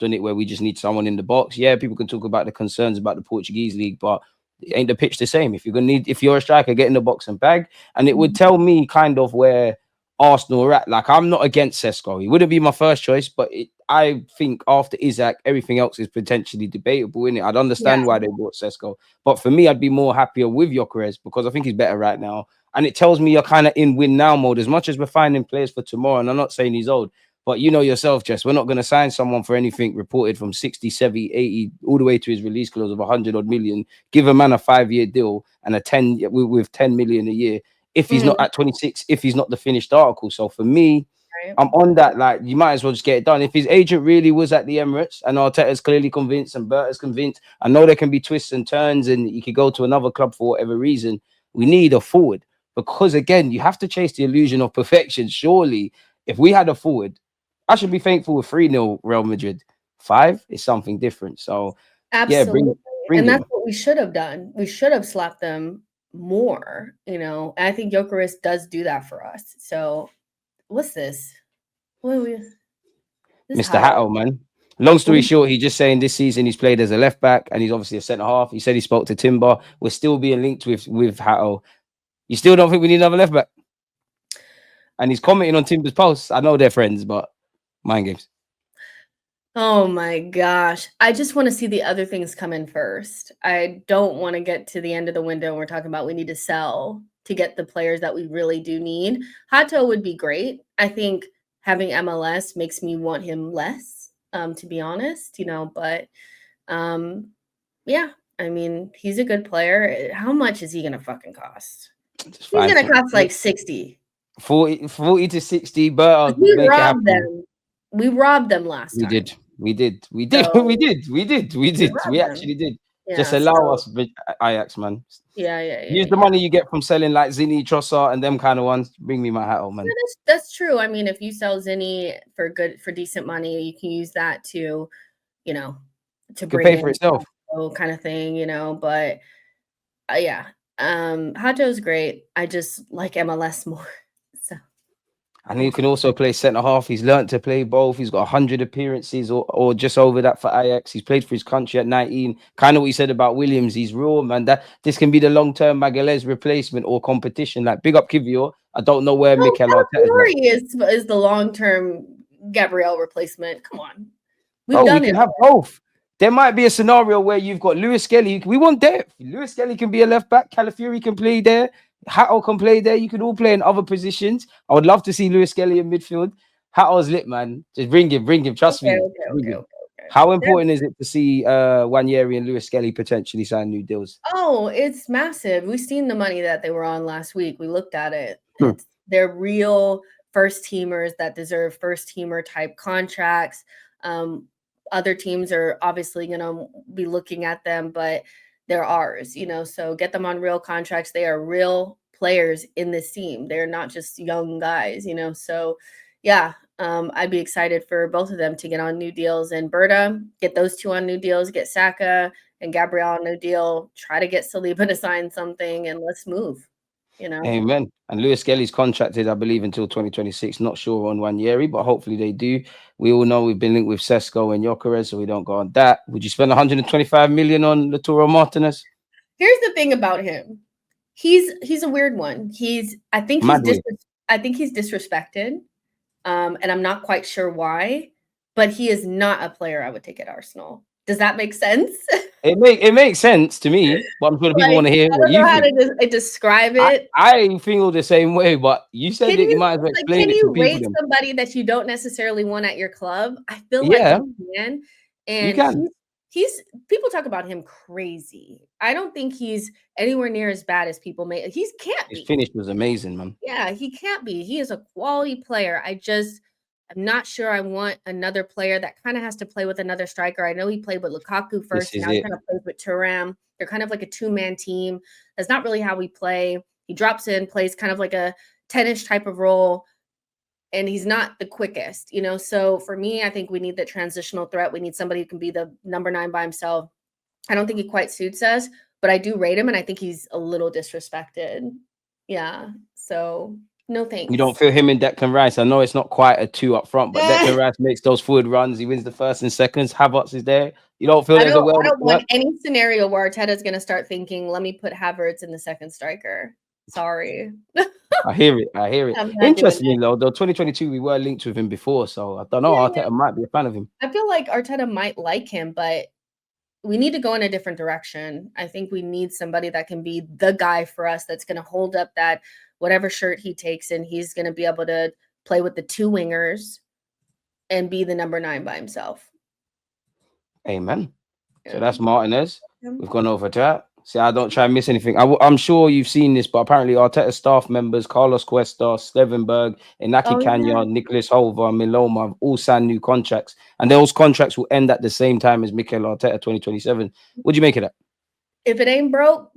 touched on it, where we just need someone in the box. Yeah, people can talk about the concerns about the Portuguese league, but ain't the pitch the same? If you're a striker, get in the box and bag. And it would tell me kind of where Arsenal are at. Like, I'm not against Sesko. He wouldn't be my first choice, but I think after Isaac, everything else is potentially debatable, innit? I'd understand why they bought Sesko. But for me, I'd be more happier with Gyökeres because I think he's better right now. And it tells me you're kind of in win now mode, as much as we're finding players for tomorrow. And I'm not saying he's old, but you know yourself, Jess, we're not going to sign someone for anything reported from 60, 70, 80, all the way to his release clause of 100 odd million. Give a man a 5-year deal and a 10 with 10 million a year if he's not at 26, if he's not the finished article. So for me, I'm on that. Like, you might as well just get it done. If his agent really was at the Emirates and Arteta's clearly convinced and Berta's convinced, I know there can be twists and turns and he could go to another club for whatever reason. We need a forward because, again, you have to chase the illusion of perfection. Surely, if we had a forward, I should be thankful with 3-0 Real Madrid. 5 is something different. So, absolutely. Yeah, bring and that's him. what we should have done. We should have slapped them more, And I think Gyökeres does do that for us. So, what's this? Mr. Hato, man. Long story short, he's just saying this season he's played as a left back and he's obviously a centre half. He said he spoke to Timber. We're still being linked with Hato. You still don't think we need another left back? And he's commenting on Timber's posts. I know they're friends, but mind games. Oh my gosh. I just want to see the other things come in first. I don't want to get to the end of the window and we're talking about we need to sell to get the players that we really do need. Hato would be great. I think having MLS makes me want him less, to be honest, but yeah, I mean, he's a good player. How much is he going to fucking cost? He's going to cost like 60. 40 to 60, but we robbed them. We robbed them last time. We did. We actually did. Yeah, just allow us, Ajax, man. Yeah. Use the money you get from selling like Zinni, Trossard, and them kind of ones. Bring me my hat on, man. Yeah, that's true. I mean, if you sell Zinni for decent money, you can use that to bring pay for itself, kind of thing, But yeah, Hato's great. I just like MLS more. And he can also play centre half. He's learnt to play both. He's got 100 appearances or just over that for Ajax. He's played for his country at 19. Kind of what he said about Williams. He's raw, man. This can be the long-term Magalhaes replacement or competition. Like, big up Kivior. I don't know where Mikel Arteta is the long-term Gabriel replacement. Come on. We can have both. There might be a scenario where you've got Lewis Skelly. We want depth. Lewis Skelly can be a left back. Calafiori can play there. Hato can play there. You could all play in other positions. I would love to see Lewis Skelly in midfield. Hato's lit, man. Just bring him. Trust me. Okay. How important is it to see Nwaneri and Lewis Skelly potentially sign new deals? Oh, it's massive. We've seen the money that they were on last week. We looked at it. They're real first teamers that deserve first teamer type contracts. Other teams are obviously going to be looking at them, but they're ours, so get them on real contracts. They are real players in this team. They're not just young guys, so yeah, I'd be excited for both of them to get on new deals. And Berta, get those two on new deals, get Saka and Gabriel on a new deal, try to get Saliba to sign something, and let's move, Amen. And Lewis Skelly's contracted, I believe, until 2026. Not sure on Nwaneri, but hopefully they do. We all know we've been linked with Sesko and Gyökeres, so we don't go on that. Would you spend 125 million on Lautaro Martinez? Here's the thing about him. He's a weird one. I think he's disrespected. And I'm not quite sure why, but he is not a player I would take at Arsenal. Does that make sense? It makes sense to me, but I'm sure people want to hear what you think. I don't know how to describe it. I feel the same way, but you said that you might as well explain it to people. Can you rate somebody that you don't necessarily want at your club? I feel like you can. And you can. He's people talk about him crazy. I don't think he's anywhere near as bad as people may. He can't be. His finish was amazing, man. Yeah, he can't be. He is a quality player. I'm not sure I want another player that kind of has to play with another striker. I know he played with Lukaku first. Now he kind of plays with Thuram. They're kind of like a two-man team. That's not really how we play. He drops in, plays kind of like a 10-ish type of role, and he's not the quickest, So for me, I think we need the transitional threat. We need somebody who can be the number 9 by himself. I don't think he quite suits us, but I do rate him, and I think he's a little disrespected. Yeah, so No You don't thanks. feel him and Declan Rice. I know it's not quite a two up front, but Declan Rice makes those forward runs. He wins the first and seconds. Havertz is there. You don't feel there's a I world of don't work. want any scenario where Arteta's going to start thinking, let me put Havertz in the second striker. Sorry. I hear it. I hear it. I'm not doing Interestingly, that. though 2022 we were linked with him before, so I don't know. Yeah, yeah. Arteta might be a fan of him. I feel like Arteta might like him, but we need to go in a different direction. I think we need somebody that can be the guy for us that's going to hold up that whatever shirt he takes in, he's going to be able to play with the two wingers and be the number 9 by himself. Amen. Yeah. So that's Martinez. We've gone over to that. See, I don't try and miss anything. I'm sure you've seen this, but apparently Arteta staff members Carlos Cuesta, Stevenberg, Inaki Kanya, Nicholas Holver, Miloma have all signed new contracts, and those contracts will end at the same time as Mikel Arteta 2027. What do you make of that? If it ain't broke,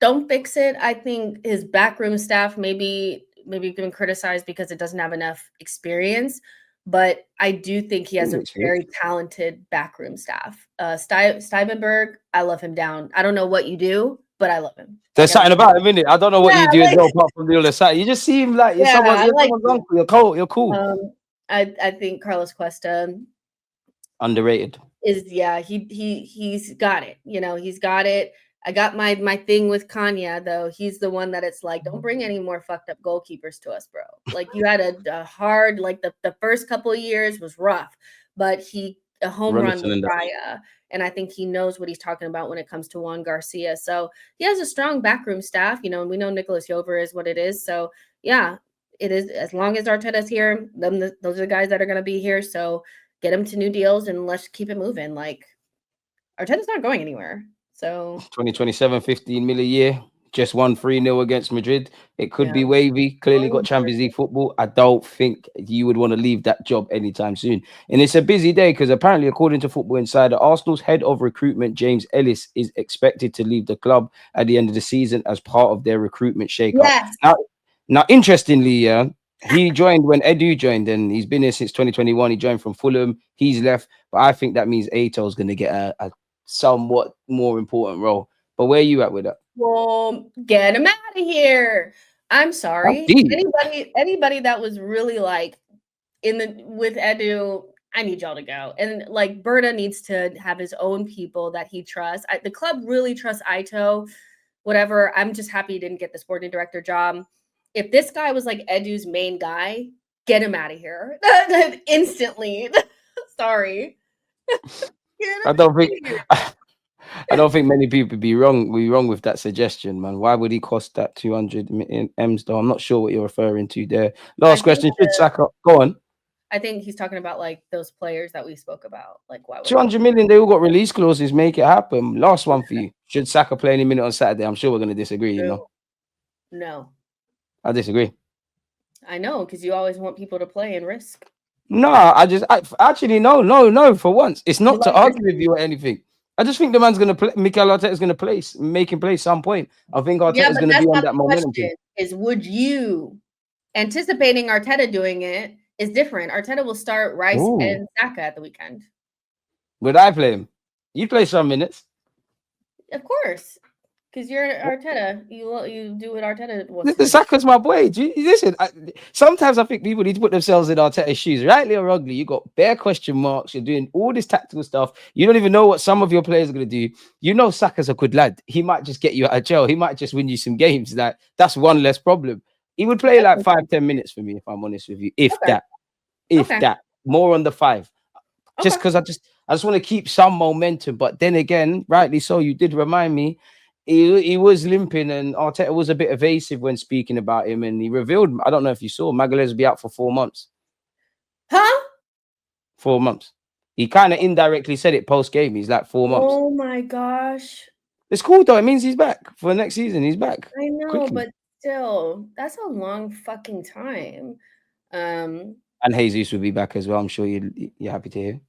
don't fix it. I think his backroom staff maybe been criticized because it doesn't have enough experience, but I do think he has a very talented backroom staff. Stuyvenberg, I love him down. I don't know what you do, but I love him. There's something about him, innit? I don't know what you do apart from the other side. You just see him like you're someone's uncle. You're cool. You're cool. I think Carlos Cuesta underrated. He's got it. You know, he's got it. I got my thing with Kanya, though. He's the one that it's like, don't bring any more fucked up goalkeepers to us, bro. Like, you had a hard, like, the first couple of years was rough, but a home run with Raya. And I think he knows what he's talking about when it comes to Juan Garcia. So he has a strong backroom staff, you know, and we know Nicholas Jover is what it is. So, yeah, it is. As long as Arteta's here, those are the guys that are going to be here. So get him to new deals and let's keep it moving. Like, Arteta's not going anywhere. So 2027, 15 million a year, just won 3-0 against Madrid. It could be wavy. Clearly got Champions League football. I don't think you would want to leave that job anytime soon. And it's a busy day because apparently, according to Football Insider, Arsenal's head of recruitment, James Ellis, is expected to leave the club at the end of the season as part of their recruitment shakeup. Yes. Now, interestingly, he joined when Edu joined, and he's been here since 2021. He joined from Fulham. He's left, but I think that means Ayto is going to get a somewhat more important role. But where are you at with that? Well, get him out of here. I'm sorry. Anybody that was really like with Edu, I need y'all to go. And like Berta needs to have his own people that he trusts. The club really trusts Ayto. Whatever. I'm just happy he didn't get the sporting director job. If this guy was like Edu's main guy, get him out of here instantly. Sorry. I don't think many people be wrong with that suggestion, man. Why would he cost that 200 M's though? I'm not sure what you're referring to there. Last question, should Saka go on? I think he's talking about like those players that we spoke about. Like, why would 200 million, they all got release clauses, make it happen. Last one for you. Should Saka play any minute on Saturday? I'm sure we're gonna disagree, you know. No. I disagree. I know, because you always want people to play and risk. No, actually no. For once, it's not to argue with you or anything. I just think the man's gonna play. Mikel Arteta is gonna make him play some point. I think Arteta is gonna be on that momentum. Is would you anticipating Arteta doing it is different. Arteta will start Rice and Saka at the weekend. Would I play him? You play some minutes, of course. Because you're Arteta, you do what Arteta wants. The Saka's my boy. Listen, sometimes I think people need to put themselves in Arteta's shoes, rightly or wrongly. You got bare question marks. You're doing all this tactical stuff. You don't even know what some of your players are going to do. You know, Saka's a good lad. He might just get you out of jail. He might just win you some games. Like, that's one less problem. He would play like 5-10 minutes for me, if I'm honest with you. If that, more on the 5. Just because I just want to keep some momentum. But then again, rightly so, you did remind me. He was limping, and Arteta was a bit evasive when speaking about him, and he revealed, I don't know if you saw, Magalhaes will be out for 4 months. Huh? 4 months. He kind of indirectly said it post-game. He's like 4 months. Oh my gosh. It's cool though. It means he's back for next season. He's back. I know, quickly. But still, that's a long fucking time. And Jesus will be back as well. I'm sure you're happy to hear.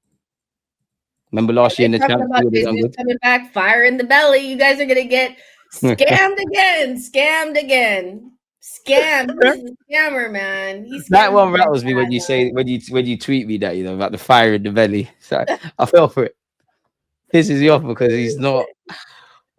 Remember last year in the Champions League, coming back, fire in the belly. You guys are gonna get scammed again, scammed. He's a scammer, man. That one rattles me when you say when you tweet me that, you know, about the fire in the belly. So I fell for it. Pisses you off because he's not.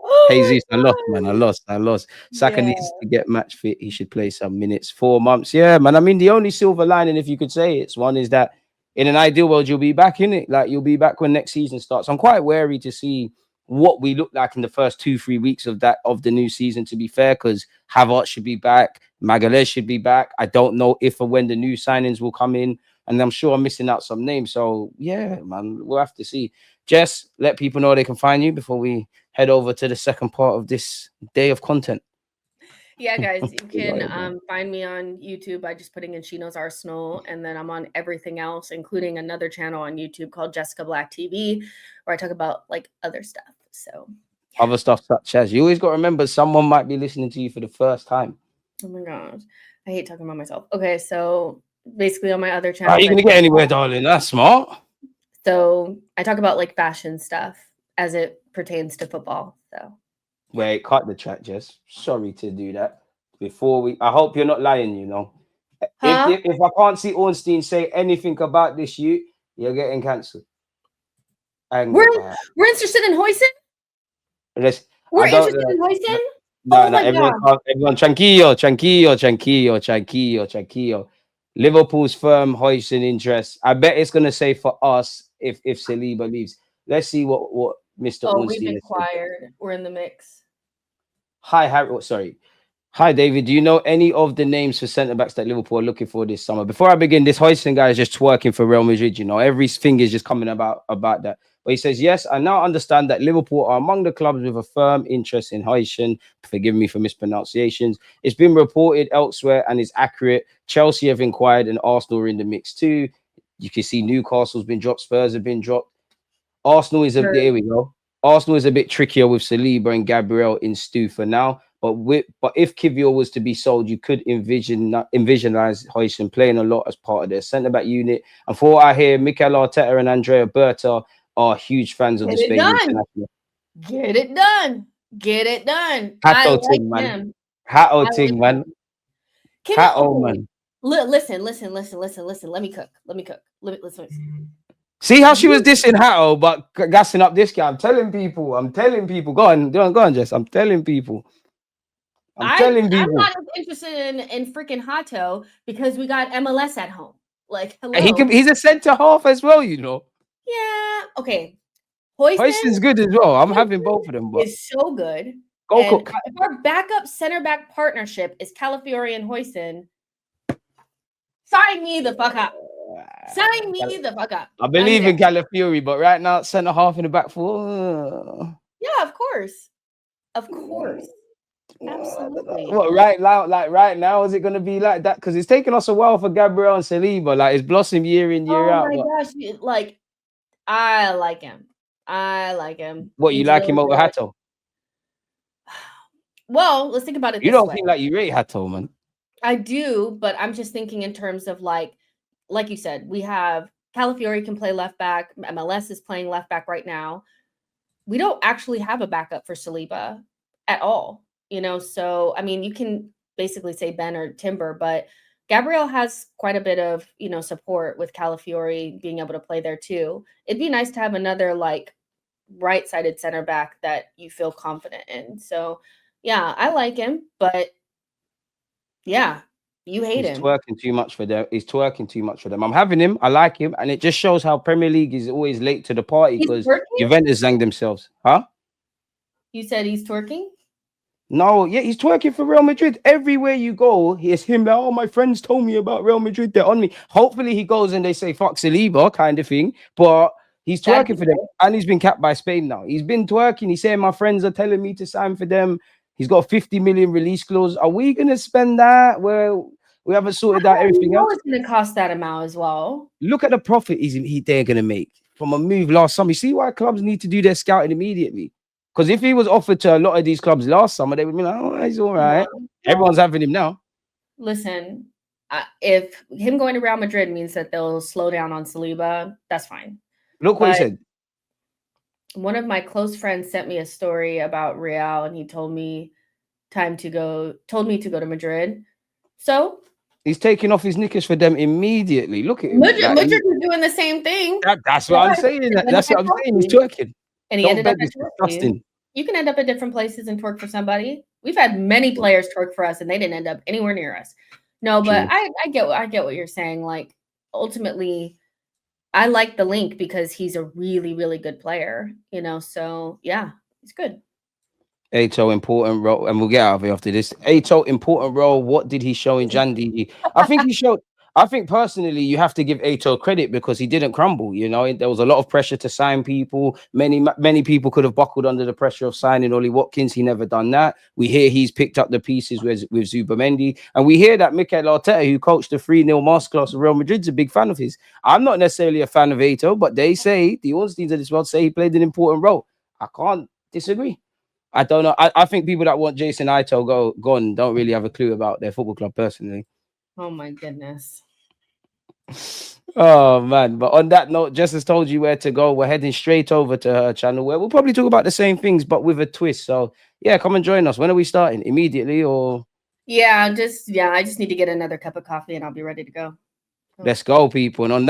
Oh Jesus, I my lost, man. god. I lost. Saka Yeah. needs to get match fit. He should play some minutes. 4 months. Yeah, man. I mean, the only silver lining, if you could say it's one, is that in an ideal world, you'll be back in it. Like you'll be back when next season starts. I'm quite wary to see what we look like in the first 2-3 weeks of the new season, to be fair, because Havertz should be back, Magalhaes should be back. I don't know if or when the new signings will come in, and I'm sure I'm missing out some names. So yeah, man, we'll have to see. Jess, let people know they can find you before we head over to the second part of this day of content. Yeah, guys, you can find me on YouTube by just putting in She Knows Arsenal, and then I'm on everything else, including another channel on YouTube called Jessica Black TV, where I talk about like other stuff. So Other stuff such as, you always got to remember, someone might be listening to you for the first time. oh my gosh, I hate talking about myself. Okay, so basically on my other Are channel, you gonna get anywhere, darling? That's smart. so I talk about like fashion stuff as it pertains to football. So Wait, cut the chat, Jess. Sorry to do that. Before we, I hope you're not lying. You know, if I can't see Ornstein say anything about this, you're getting cancelled. We're interested in Huijsen. We're interested in Huijsen. No, everyone, tranquillo, tranquillo, tranquillo, tranquillo, tranquillo. Liverpool's firm Huijsen interest. I bet it's gonna say for us if Saliba leaves. Let's see what Mr. Ornstein We've has said. inquired. We're in the mix. Hi, Harry. Oh, sorry. Hi, David. Do you know any of the names for centre backs that Liverpool are looking for this summer? Before I begin, this Huijsen guy is just twerking for Real Madrid. You know, everything is just coming about that. But he says, yes, I now understand that Liverpool are among the clubs with a firm interest in Huijsen. Forgive me for mispronunciations. It's been reported elsewhere and is accurate. Chelsea have inquired and Arsenal are in the mix too. You can see Newcastle's been dropped. Spurs have been dropped. Arsenal is there we go. Arsenal is a bit trickier with Saliba and Gabriel in stew for now. But if Kivior was to be sold, you could envisionalize Huijsen playing a lot as part of their centre back unit. And for what I hear, Mikel Arteta and Andrea Berta are huge fans of the Spain international. Get it done. Get it done. Hato ting, man. Hato ting, man. Hato, man. Listen. Let me cook. Listen. See how she was dissing Hato, but gassing up this guy. I'm telling people. Go on, Jess. I'm telling people. I'm not interested in freaking Hato because we got MLS at home. Like, hello. He's a centre half as well, you know. Yeah. Okay. Huijsen's good as well. I'm having both of them. But it's so good. Go cook. If our backup center back partnership is Calafiori and Huijsen, sign me the fuck up. Sign me the fuck up. I believe in Calafiori, but right now, centre half in the back four. Yeah, of course. Absolutely. What right now? Is it going to be like that? Because it's taken us a while for Gabriel and Saliba. Like it's blossomed year in year out. Oh my gosh! Like I like him. What, you like him over Hato? Well, let's think about it. You don't think like you rate Hato, man? I do, but I'm just thinking in terms of like you said, we have Calafiori can play left back. MLS is playing left back right now. We don't actually have a backup for Saliba at all. You know, so I mean, you can basically say Ben or Timber, but Gabriel has quite a bit of, you know, support with Calafiori being able to play there too. It'd be nice to have another like right-sided center back that you feel confident in. So yeah, I like him, but yeah, you hate him. He's twerking too much for them. I'm having him. I like him, and it just shows how Premier League is always late to the party because Juventus sang themselves, huh? You said he's twerking? No, yeah, he's twerking for Real Madrid. Everywhere you go, it's him. Oh, my friends told me about Real Madrid. They're on me. Hopefully he goes and they say, fuck Saliba kind of thing. But he's twerking for them. And he's been capped by Spain now. He's been twerking. He's saying, my friends are telling me to sign for them. He's got a 50 million release clause. Are we going to spend that? Well, we haven't sorted out everything else. It's going to cost that amount as well. Look at the profit they're going to make from a move last summer. You see why clubs need to do their scouting immediately? Because if he was offered to a lot of these clubs last summer, they would be like, oh, he's all right. Everyone's having him now. Listen, if him going to Real Madrid means that they'll slow down on Saliba, that's fine. Look what he said. One of my close friends sent me a story about Real, and he told me to go to Madrid. So he's taking off his knickers for them immediately. Look at him. Madrid is doing the same thing. That's what I'm saying. That's what I'm saying. He's twerking. And he ended up disgusting. You can end up at different places and twerk for somebody. We've had many players twerk for us, and they didn't end up anywhere near us. No, but True. I get what you're saying. Like ultimately, I like the link because he's a really, really good player. You know, so yeah, he's good. Ayto important role, and we'll get out of here after this. Ayto important role. What did he show in Jandy? I think he showed. I think personally, you have to give Ayto credit because he didn't crumble. You know, there was a lot of pressure to sign people. Many people could have buckled under the pressure of signing Ollie Watkins. He never done that. We hear he's picked up the pieces with Zubamendi, and we hear that Mikel Arteta, who coached the 3-0 masterclass of Real Madrid's a big fan of his. I'm not necessarily a fan of Ayto, but they say the Ornsteins of this world say he played an important role. I can't disagree. I don't know. I think people that want Jason Ayto gone don't really have a clue about their football club personally. Oh my goodness. Oh man. But on that note, Jess has told you where to go. We're heading straight over to her channel where we'll probably talk about the same things, but with a twist. So yeah, come and join us. When are we starting? Immediately or Yeah, I just need to get another cup of coffee and I'll be ready to go. let's go, people. And on that